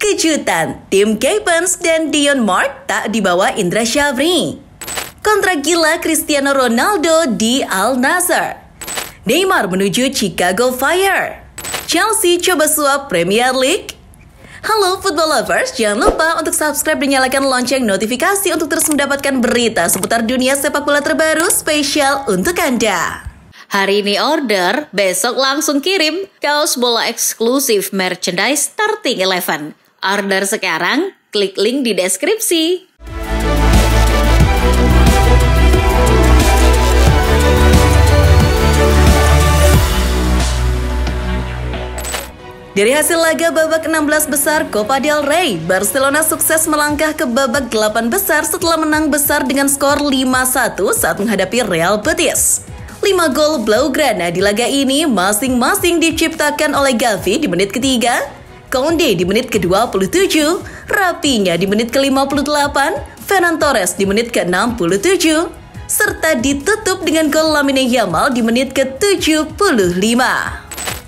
Kejutan, tim Capons dan Dion Mark tak dibawa Indra Syafri. Kontrak gila Cristiano Ronaldo di Al Nassr. Neymar menuju Chicago Fire. Chelsea coba suap Premier League. Halo football lovers, jangan lupa untuk subscribe dan nyalakan lonceng notifikasi untuk terus mendapatkan berita seputar dunia sepak bola terbaru spesial untuk Anda. Hari ini order, besok langsung kirim kaos bola eksklusif merchandise Starting 11. Order sekarang, klik link di deskripsi. Dari hasil laga babak 16 besar Copa del Rey, Barcelona sukses melangkah ke babak 8 besar setelah menang besar dengan skor 5-1 saat menghadapi Real Betis. 5 gol Blaugrana di laga ini masing-masing diciptakan oleh Gavi di menit ketiga, Koundé di menit ke-27, Raphinha di menit ke-58, Ferran Torres di menit ke-67, serta ditutup dengan gol Lamine Yamal di menit ke-75.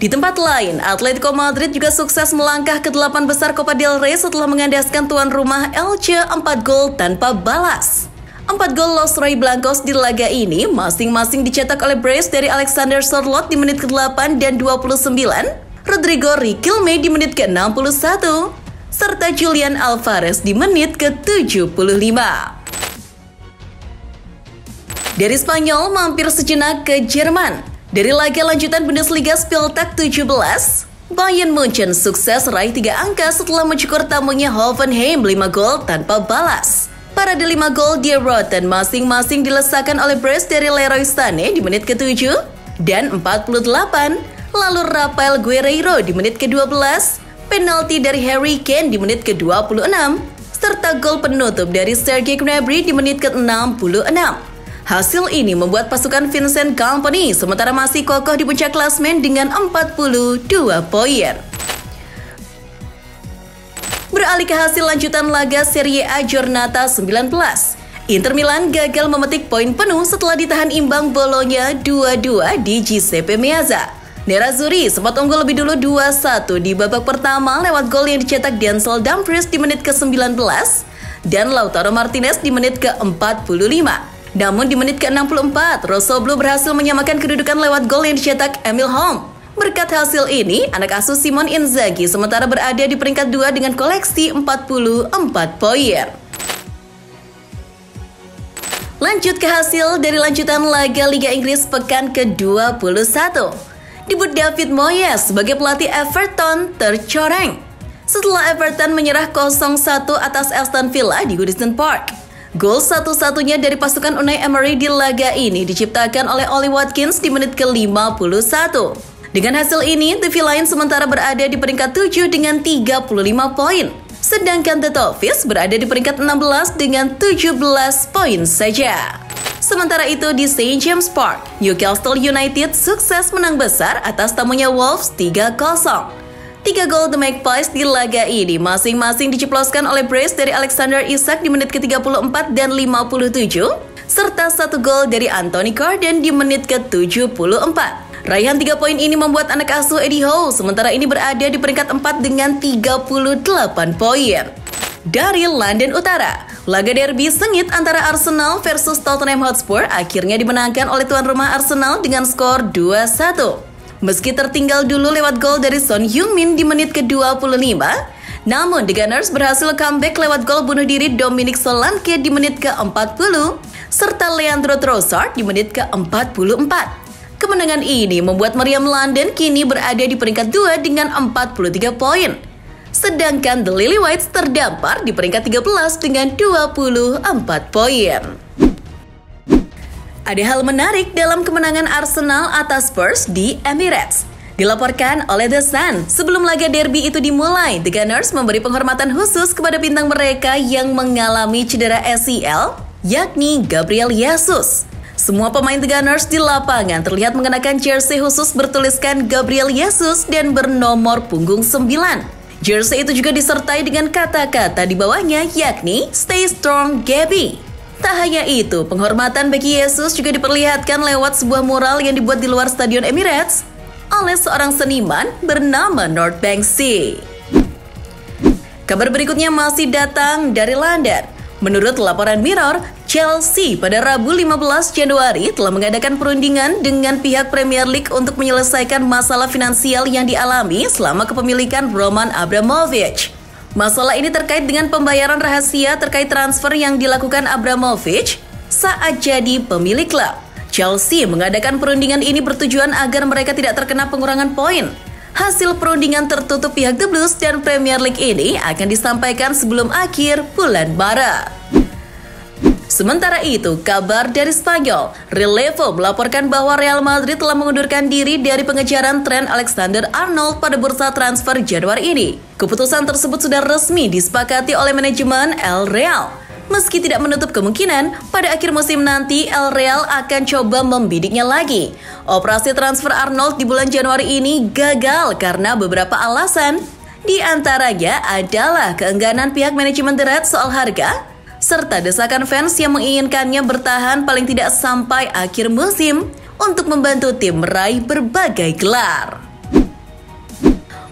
Di tempat lain, Atletico Madrid juga sukses melangkah ke 8 besar Copa del Rey setelah mengandaskan tuan rumah Elche 4 gol tanpa balas. 4 gol Los Rojiblancos di laga ini masing-masing dicetak oleh brace dari Alexander Sørloth di menit ke-8 dan 29, Rodrigo Riquelme di menit ke-61, serta Julian Alvarez di menit ke-75. Dari Spanyol mampir sejenak ke Jerman. Dari laga lanjutan Bundesliga Spieltag 17, Bayern Munchen sukses raih 3 angka setelah mencukur tamunya Hoffenheim 5 gol tanpa balas. Parade 5 gol Die Roten masing-masing dilesakan oleh brace dari Leroy Sané di menit ke-7 dan 48, lalu Rafael Guerreiro di menit ke-12, penalti dari Harry Kane di menit ke-26, serta gol penutup dari Serge Gnabry di menit ke-66. Hasil ini membuat pasukan Vincent Kompany sementara masih kokoh di puncak klasmen dengan 42 poin. Beralih ke hasil lanjutan laga Serie A Giornata 19. Inter Milan gagal memetik poin penuh setelah ditahan imbang Bologna 2-2 di Giuseppe Meazza. Nerazzurri sempat unggul lebih dulu 2-1 di babak pertama lewat gol yang dicetak Denzel Dumfries di menit ke-19 dan Lautaro Martinez di menit ke-45. Namun di menit ke-64, Rossoblu berhasil menyamakan kedudukan lewat gol yang dicetak Emil Holm. Berkat hasil ini, anak asuh Simone Inzaghi sementara berada di peringkat 2 dengan koleksi 44 poin. Lanjut ke hasil dari lanjutan laga Liga Inggris pekan ke-21. Debut David Moyes sebagai pelatih Everton tercoreng setelah Everton menyerah 0-1 atas Aston Villa di Goodison Park. Gol satu-satunya dari pasukan Unai Emery di laga ini diciptakan oleh Ollie Watkins di menit ke-51. Dengan hasil ini, The Villains sementara berada di peringkat 7 dengan 35 poin. Sedangkan The Toffees berada di peringkat 16 dengan 17 poin saja. Sementara itu di St. James Park, Newcastle United sukses menang besar atas tamunya Wolves 3-0. 3 gol The Magpies di laga ini masing-masing diceploskan oleh brace dari Alexander Isak di menit ke-34 dan 57, serta 1 gol dari Anthony Gordon di menit ke-74. Raihan 3 poin ini membuat anak asuh Eddie Howe sementara ini berada di peringkat 4 dengan 38 poin. Dari London Utara, laga derby sengit antara Arsenal versus Tottenham Hotspur akhirnya dimenangkan oleh tuan rumah Arsenal dengan skor 2-1. Meski tertinggal dulu lewat gol dari Son Heung-min di menit ke-25, namun The Gunners berhasil comeback lewat gol bunuh diri Dominic Solanke di menit ke-40, serta Leandro Trossard di menit ke-44. Kemenangan ini membuat meriam London kini berada di peringkat 2 dengan 43 poin. Sedangkan The Lilywhites terdampar di peringkat 13 dengan 24 poin. Ada hal menarik dalam kemenangan Arsenal atas Spurs di Emirates. Dilaporkan oleh The Sun, sebelum laga derby itu dimulai, The Gunners memberi penghormatan khusus kepada bintang mereka yang mengalami cedera ACL, yakni Gabriel Jesus. Semua pemain The Gunners di lapangan terlihat mengenakan jersey khusus bertuliskan Gabriel Jesus dan bernomor punggung 9. Jersey itu juga disertai dengan kata-kata di bawahnya yakni Stay Strong Gabby. Tak hanya itu, penghormatan bagi Yesus juga diperlihatkan lewat sebuah mural yang dibuat di luar Stadion Emirates oleh seorang seniman bernama North Banksy. Kabar berikutnya masih datang dari London. Menurut laporan Mirror, Chelsea pada Rabu 15 Januari telah mengadakan perundingan dengan pihak Premier League untuk menyelesaikan masalah finansial yang dialami selama kepemilikan Roman Abramovich. Masalah ini terkait dengan pembayaran rahasia terkait transfer yang dilakukan Abramovich saat jadi pemilik klub. Chelsea mengadakan perundingan ini bertujuan agar mereka tidak terkena pengurangan poin. Hasil perundingan tertutup pihak The Blues dan Premier League ini akan disampaikan sebelum akhir bulan Maret. Sementara itu, kabar dari Spanyol, Relevo melaporkan bahwa Real Madrid telah mengundurkan diri dari pengejaran Trent Alexander-Arnold pada bursa transfer Januari ini. Keputusan tersebut sudah resmi disepakati oleh manajemen El Real. Meski tidak menutup kemungkinan, pada akhir musim nanti El Real akan coba membidiknya lagi. Operasi transfer Arnold di bulan Januari ini gagal karena beberapa alasan. Di antaranya adalah keengganan pihak manajemen The Reds soal harga, serta desakan fans yang menginginkannya bertahan paling tidak sampai akhir musim untuk membantu tim meraih berbagai gelar.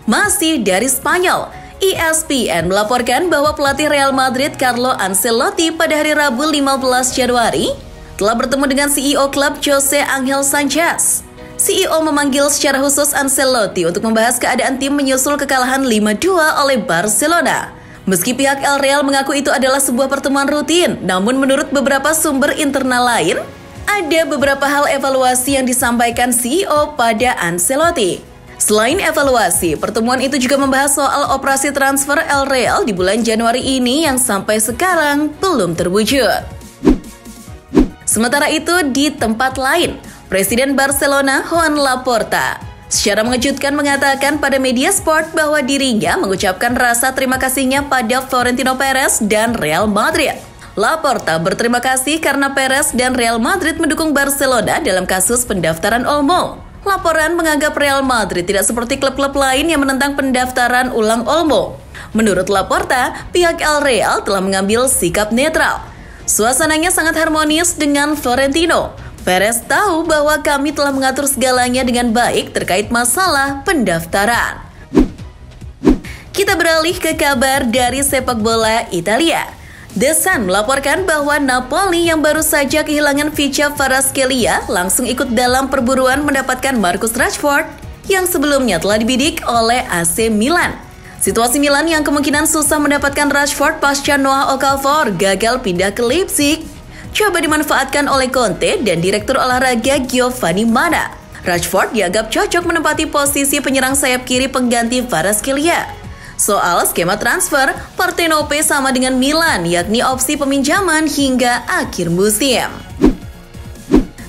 Masih dari Spanyol, ESPN melaporkan bahwa pelatih Real Madrid Carlo Ancelotti pada hari Rabu 15 Januari telah bertemu dengan CEO klub Jose Angel Sanchez. CEO memanggil secara khusus Ancelotti untuk membahas keadaan tim menyusul kekalahan 5-2 oleh Barcelona. Meski pihak El Real mengaku itu adalah sebuah pertemuan rutin, namun menurut beberapa sumber internal lain, ada beberapa hal evaluasi yang disampaikan CEO pada Ancelotti. Selain evaluasi, pertemuan itu juga membahas soal operasi transfer El Real di bulan Januari ini yang sampai sekarang belum terwujud. Sementara itu, di tempat lain, Presiden Barcelona Joan Laporta secara mengejutkan mengatakan pada media sport bahwa dirinya mengucapkan rasa terima kasihnya pada Florentino Perez dan Real Madrid. Laporta berterima kasih karena Perez dan Real Madrid mendukung Barcelona dalam kasus pendaftaran Olmo. Laporan menganggap Real Madrid tidak seperti klub-klub lain yang menentang pendaftaran ulang Olmo. Menurut Laporta, pihak El Real telah mengambil sikap netral. Suasananya sangat harmonis dengan Florentino. Perez tahu bahwa kami telah mengatur segalanya dengan baik terkait masalah pendaftaran. Kita beralih ke kabar dari sepak bola Italia. The Sun melaporkan bahwa Napoli yang baru saja kehilangan Vicha Kvaratskhelia langsung ikut dalam perburuan mendapatkan Marcus Rashford yang sebelumnya telah dibidik oleh AC Milan. Situasi Milan yang kemungkinan susah mendapatkan Rashford pasca Noah Okafor gagal pindah ke Leipzig coba dimanfaatkan oleh Conte dan Direktur Olahraga Giovanni Mana. Rashford dianggap cocok menempati posisi penyerang sayap kiri pengganti Kvaratskhelia. Soal skema transfer, Partenope sama dengan Milan, yakni opsi peminjaman hingga akhir musim.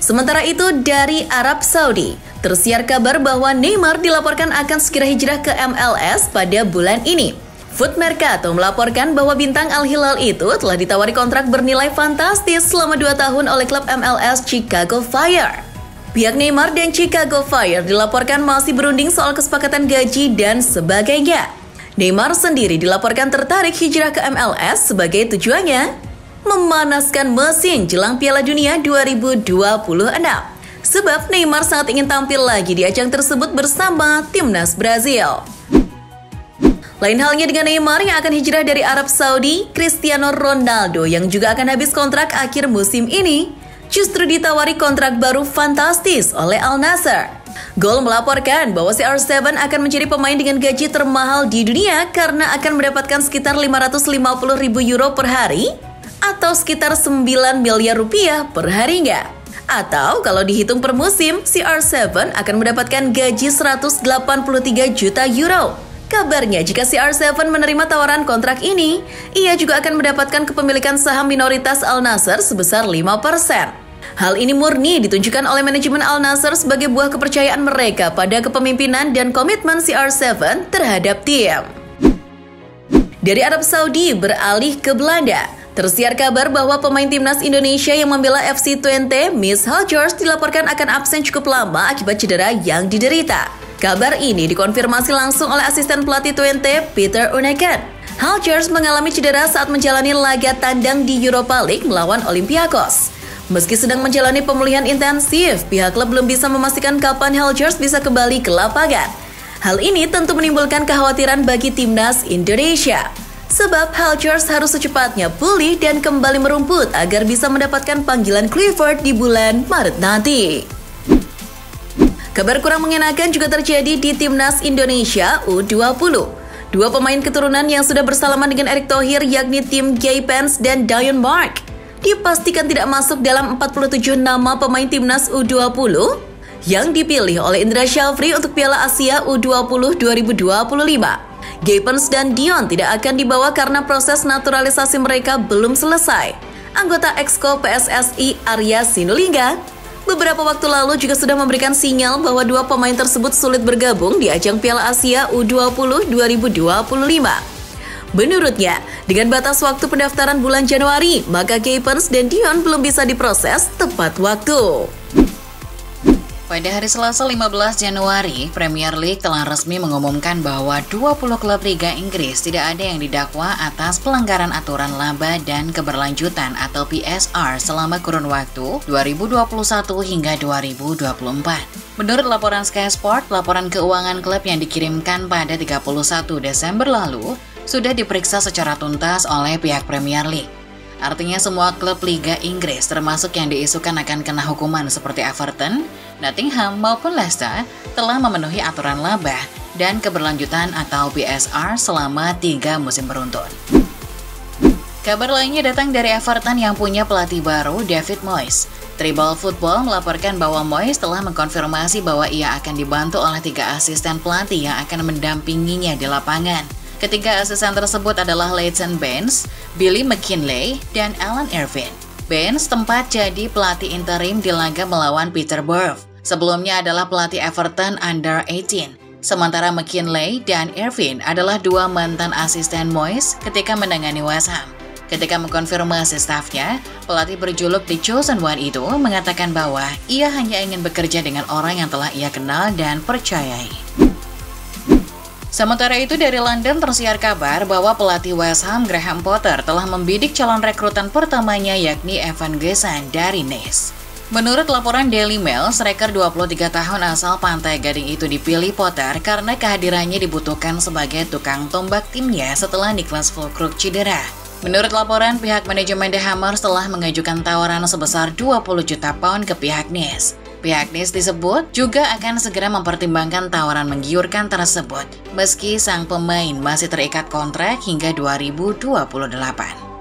Sementara itu dari Arab Saudi, tersiar kabar bahwa Neymar dilaporkan akan segera hijrah ke MLS pada bulan ini. Foot Mercato melaporkan bahwa bintang Al Hilal itu telah ditawari kontrak bernilai fantastis selama 2 tahun oleh klub MLS Chicago Fire. Pihak Neymar dan Chicago Fire dilaporkan masih berunding soal kesepakatan gaji dan sebagainya. Neymar sendiri dilaporkan tertarik hijrah ke MLS sebagai tujuannya memanaskan mesin jelang Piala Dunia 2026. Sebab Neymar sangat ingin tampil lagi di ajang tersebut bersama timnas Brazil. Lain halnya dengan Neymar yang akan hijrah dari Arab Saudi, Cristiano Ronaldo yang juga akan habis kontrak akhir musim ini justru ditawari kontrak baru fantastis oleh Al Nassr. Goal melaporkan bahwa CR7 akan menjadi pemain dengan gaji termahal di dunia karena akan mendapatkan sekitar 550.000 euro per hari atau sekitar 9 miliar rupiah per harinya. Atau kalau dihitung per musim, CR7 akan mendapatkan gaji 183 juta euro. Kabarnya jika CR7 menerima tawaran kontrak ini, ia juga akan mendapatkan kepemilikan saham minoritas Al Nassr sebesar 5%. Hal ini murni ditunjukkan oleh manajemen Al Nassr sebagai buah kepercayaan mereka pada kepemimpinan dan komitmen CR7 terhadap tim. Dari Arab Saudi beralih ke Belanda. Tersiar kabar bahwa pemain timnas Indonesia yang membela FC Twente, Miss Huljers, dilaporkan akan absen cukup lama akibat cedera yang diderita. Kabar ini dikonfirmasi langsung oleh asisten pelatih Twente, Peter Uneken. Huljers mengalami cedera saat menjalani laga tandang di Europa League melawan Olympiakos. Meski sedang menjalani pemulihan intensif, pihak klub belum bisa memastikan kapan Huljers bisa kembali ke lapangan. Hal ini tentu menimbulkan kekhawatiran bagi timnas Indonesia. Sebab Hallchurch harus secepatnya pulih dan kembali merumput agar bisa mendapatkan panggilan Clifford di bulan Maret nanti. Kabar kurang mengenakan juga terjadi di Timnas Indonesia U20. Dua pemain keturunan yang sudah bersalaman dengan Erick Thohir yakni Tim Gaypens dan Dion Mark dipastikan tidak masuk dalam 47 nama pemain Timnas U20 yang dipilih oleh Indra Syafri untuk Piala Asia U20 2025. Gaypens dan Dion tidak akan dibawa karena proses naturalisasi mereka belum selesai. Anggota Exco PSSI Arya Sinulinga beberapa waktu lalu juga sudah memberikan sinyal bahwa dua pemain tersebut sulit bergabung di ajang Piala Asia U20 2025. Menurutnya, dengan batas waktu pendaftaran bulan Januari, maka Gaypens dan Dion belum bisa diproses tepat waktu. Pada hari Selasa 15 Januari, Premier League telah resmi mengumumkan bahwa 20 klub Liga Inggris tidak ada yang didakwa atas pelanggaran aturan laba dan keberlanjutan atau PSR selama kurun waktu 2021 hingga 2024. Menurut laporan Sky Sport, laporan keuangan klub yang dikirimkan pada 31 Desember lalu sudah diperiksa secara tuntas oleh pihak Premier League. Artinya semua klub Liga Inggris termasuk yang diisukan akan kena hukuman seperti Everton, Nottingham maupun Leicester telah memenuhi aturan laba dan keberlanjutan atau PSR selama 3 musim beruntun. Kabar lainnya datang dari Everton yang punya pelatih baru David Moyes. Tribal Football melaporkan bahwa Moyes telah mengkonfirmasi bahwa ia akan dibantu oleh 3 asisten pelatih yang akan mendampinginya di lapangan. Ketiga asisten tersebut adalah Leighton Baines, Billy McKinlay, dan Alan Irvine. Baines tempat jadi pelatih interim di laga melawan Peterborough. Sebelumnya adalah pelatih Everton Under 18. Sementara McKinlay dan Irvine adalah dua mantan asisten Moyes ketika menangani West Ham. Ketika mengkonfirmasi stafnya, pelatih berjuluk The Chosen One itu mengatakan bahwa ia hanya ingin bekerja dengan orang yang telah ia kenal dan percayai. Sementara itu dari London tersiar kabar bahwa pelatih West Ham Graham Potter telah membidik calon rekrutan pertamanya yakni Evan Gerrard dari Nice. Menurut laporan Daily Mail, striker 23 tahun asal Pantai Gading itu dipilih Potter karena kehadirannya dibutuhkan sebagai tukang tombak timnya setelah Niklas Füllkrug cedera. Menurut laporan, pihak manajemen The Hammers telah mengajukan tawaran sebesar 20 juta pound ke pihak Nice. Pihak Nice disebut juga akan segera mempertimbangkan tawaran menggiurkan tersebut, meski sang pemain masih terikat kontrak hingga 2028.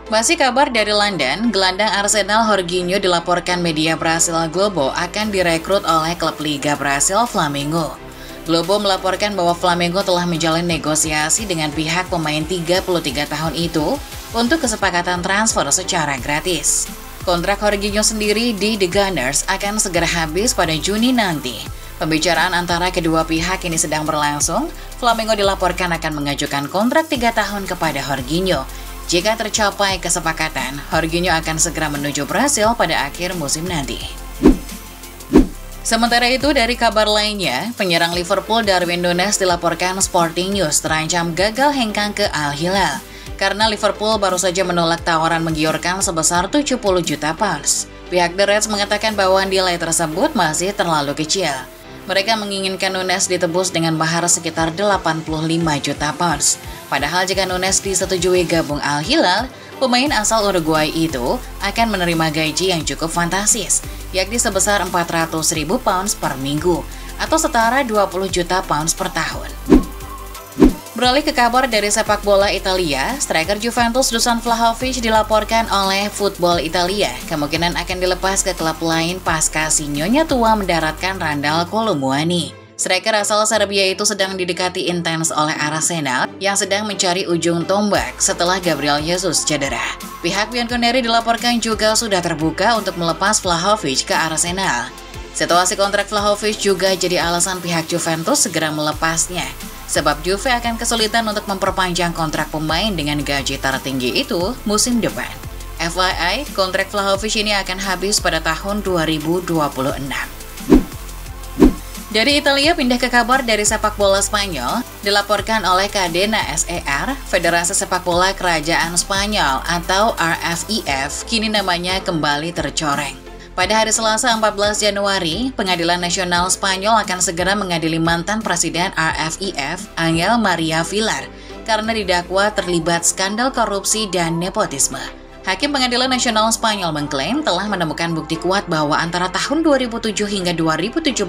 Masih kabar dari London, gelandang Arsenal Jorginho dilaporkan media Brasil Globo akan direkrut oleh klub Liga Brasil Flamengo. Globo melaporkan bahwa Flamengo telah menjalin negosiasi dengan pihak pemain 33 tahun itu untuk kesepakatan transfer secara gratis. Kontrak Jorginho sendiri di The Gunners akan segera habis pada Juni nanti. Pembicaraan antara kedua pihak ini sedang berlangsung. Flamengo dilaporkan akan mengajukan kontrak 3 tahun kepada Jorginho. Jika tercapai kesepakatan, Jorginho akan segera menuju Brasil pada akhir musim nanti. Sementara itu, dari kabar lainnya, penyerang Liverpool Darwin Núñez dilaporkan Sporting News terancam gagal hengkang ke Al Hilal. Karena Liverpool baru saja menolak tawaran menggiurkan sebesar 70 juta pounds. Pihak The Reds mengatakan bahwa nilai tersebut masih terlalu kecil. Mereka menginginkan Núñez ditebus dengan mahar sekitar 85 juta pounds. Padahal jika Núñez disetujui gabung Al Hilal, pemain asal Uruguay itu akan menerima gaji yang cukup fantastis, yakni sebesar 400.000 pounds per minggu, atau setara 20 juta pounds per tahun. Beralih ke kabar dari sepak bola Italia, striker Juventus Dusan Vlahovic dilaporkan oleh Football Italia kemungkinan akan dilepas ke klub lain pasca si nyonya tua mendaratkan Randal Colomuani. Striker asal Serbia itu sedang didekati intens oleh Arsenal yang sedang mencari ujung tombak setelah Gabriel Jesus cedera. Pihak Bianconeri dilaporkan juga sudah terbuka untuk melepas Vlahovic ke Arsenal. Situasi kontrak Vlahovic juga jadi alasan pihak Juventus segera melepasnya. Sebab Juve akan kesulitan untuk memperpanjang kontrak pemain dengan gaji tertinggi itu musim depan. FYI, kontrak Vlahovic ini akan habis pada tahun 2026. Dari Italia pindah ke kabar dari sepak bola Spanyol, dilaporkan oleh Cadena SER, Federasi Sepak Bola Kerajaan Spanyol atau RFIF, kini namanya kembali tercoreng. Pada hari Selasa 14 Januari, Pengadilan Nasional Spanyol akan segera mengadili mantan Presiden RFIF, Angel Maria Villar, karena didakwa terlibat skandal korupsi dan nepotisme. Hakim Pengadilan Nasional Spanyol mengklaim telah menemukan bukti kuat bahwa antara tahun 2007 hingga 2017,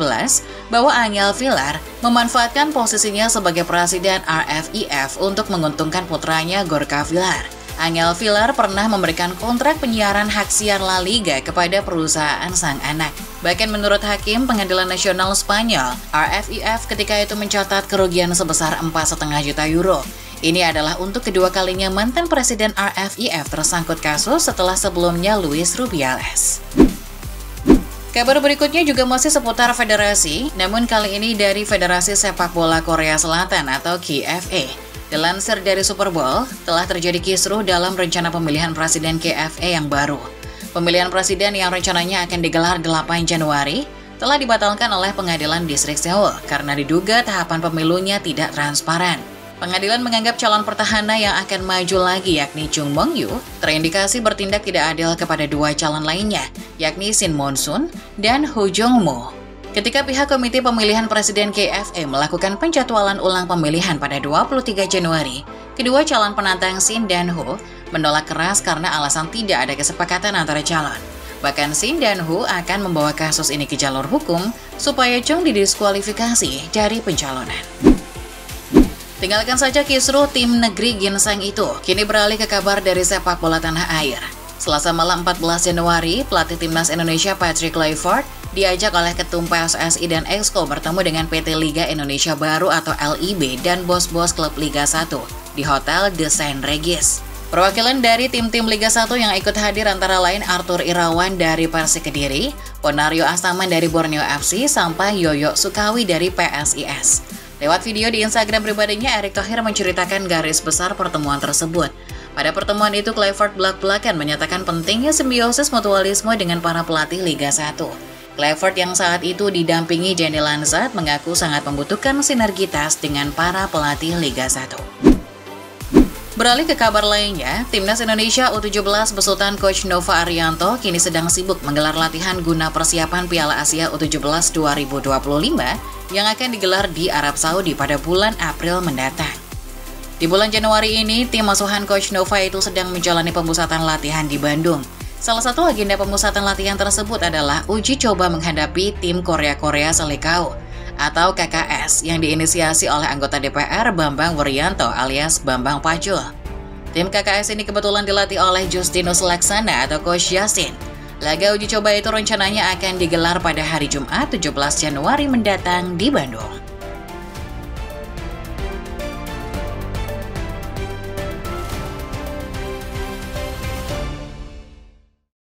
bahwa Ángel Villar memanfaatkan posisinya sebagai presiden RFIF untuk menguntungkan putranya Gorka Villar. Ángel Villar pernah memberikan kontrak penyiaran hak siar La Liga kepada perusahaan sang anak. Bahkan menurut Hakim Pengadilan Nasional Spanyol, RFIF ketika itu mencatat kerugian sebesar 4,5 juta euro. Ini adalah untuk kedua kalinya mantan presiden RFIF tersangkut kasus setelah sebelumnya Luis Rubiales. Kabar berikutnya juga masih seputar federasi, namun kali ini dari Federasi Sepak Bola Korea Selatan atau KFA. Dilansir dari Super Bowl, telah terjadi kisruh dalam rencana pemilihan presiden KFA yang baru. Pemilihan presiden yang rencananya akan digelar 8 Januari telah dibatalkan oleh Pengadilan Distrik Seoul karena diduga tahapan pemilunya tidak transparan. Pengadilan menganggap calon petahana yang akan maju lagi yakni Chung Mong-yu terindikasi bertindak tidak adil kepada dua calon lainnya, yakni Shin Mon-sun dan Ho Jong-mo. Ketika pihak Komite Pemilihan Presiden KFA melakukan penjadwalan ulang pemilihan pada 23 Januari, kedua calon penantang Shin dan Ho menolak keras karena alasan tidak ada kesepakatan antara calon. Bahkan Shin dan Ho akan membawa kasus ini ke jalur hukum supaya Chung didiskualifikasi dari pencalonan. Tinggalkan saja kisruh tim negeri ginseng itu, kini beralih ke kabar dari sepak bola tanah air. Selasa malam 14 Januari, pelatih timnas Indonesia Patrick Kluivert diajak oleh Ketum PSSI dan Exco bertemu dengan PT Liga Indonesia Baru atau LIB dan bos-bos klub Liga 1 di Hotel The Saint Regis. Perwakilan dari tim-tim Liga 1 yang ikut hadir antara lain Arthur Irawan dari Persik Kediri, Ponario Asaman dari Borneo FC, sampai Yoyo Sukawi dari PSIS. Lewat video di Instagram pribadinya, Erick Thohir menceritakan garis besar pertemuan tersebut. Pada pertemuan itu, Kluivert belak-belakan menyatakan pentingnya simbiosis mutualisme dengan para pelatih Liga 1. Kluivert yang saat itu didampingi Jenny Lansat mengaku sangat membutuhkan sinergitas dengan para pelatih Liga 1. Beralih ke kabar lainnya, Timnas Indonesia U17 besutan Coach Nova Arianto kini sedang sibuk menggelar latihan guna persiapan Piala Asia U17 2025 yang akan digelar di Arab Saudi pada bulan April mendatang. Di bulan Januari ini, tim asuhan Coach Nova itu sedang menjalani pemusatan latihan di Bandung. Salah satu agenda pemusatan latihan tersebut adalah uji coba menghadapi tim Korea-Korea Selekau atau KKS yang diinisiasi oleh anggota DPR Bambang Wuryanto alias Bambang Pacul. Tim KKS ini kebetulan dilatih oleh Justinus Laksana atau Coach Justin. Laga uji coba itu rencananya akan digelar pada hari Jumat 17 Januari mendatang di Bandung.